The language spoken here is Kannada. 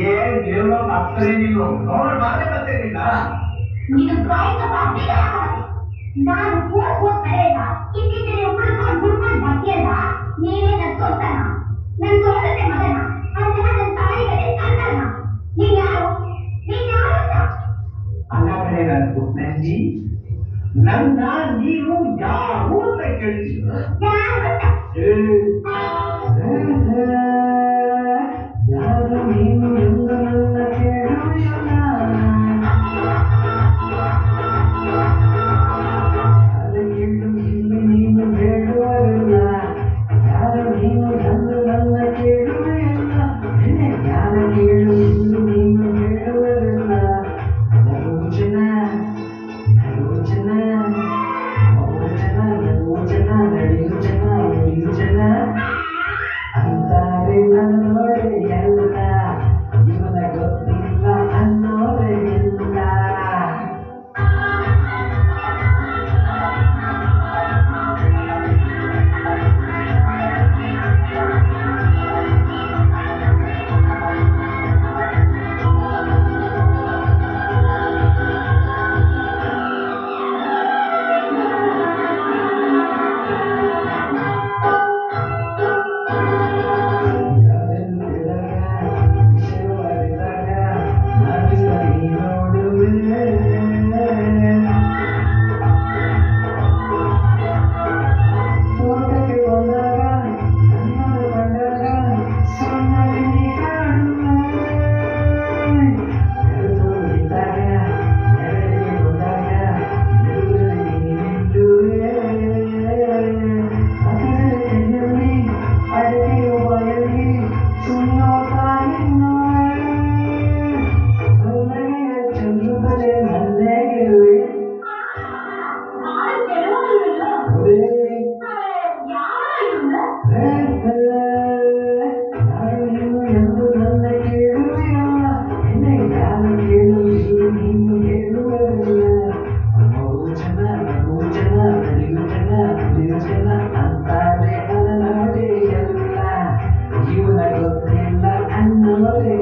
ಏನ್ ದೇವ್ರವ್ರ ಆಗ್ತಾರೆ ನೀವು ನೋಡ ಬಾಧೆ ಬರ್ತೀರಿಲ್ಲ ನೀನು ನಾನು ಹೋದ್ ಕಡೆಯಲ್ಲ ಇತ್ತೀಚೆಗೆ ಹುಡುಕೊಂಡು ಹುಡ್ಕೊಂಡು ಬರ್ತೀಯಲ್ಲ ನೀನೇ ನನ್ ಸೊತ್ತನ ನನ್ ಸೋದತೆ ಮಗನ ಅಲ್ಲ ನನ್ ತಾಯಿಗಡೆ ಸಂತಾನ ನೀನ್ ಯಾರು ಅಂತ ಅಲ್ಲ ಕಡೆ ನನ್ನ ಪುಟ್ನಂಜಿ ನನ್ನ ನೀವು ಯಾರು ಅಂತ ಕೇಳ್ತೀರ ಯಾರು ನೀನು ಎಂದು ನನ್ನ ಕೇಳುವುದಿಲ್ಲ ನೀನು ಹೇಳುವರಿಲ್ಲ ಯಾರು ನೀನು ಎಂದು ನನ್ನ ಕೇಳುವುದಿಲ್ಲ ಯಾರು ಕೇಳು ನೀನು ಹೇಳುವರಿಲ್ಲ ನರೋಚನ ನರೋಚನ ಮೌಚನ ನರೋಚನ ನಡೆಯುಚನ ನಡೆಯುಚನ ಅಂತಾರೆ ನನ್ನ ನೋಡಿ ಎಲ್ಲ ಇವನ ಗೊತ್ತಿಲ್ಲ ಅನ್ನೋರೇ ಇಲ್ಲ ಅಂತಾರೆ ನನ್ನ ನೋಡಿ ಎಲ್ಲ ಜೀವನ ಗೊತ್ತಿಲ್ಲ ಅನ್ನೋರೇ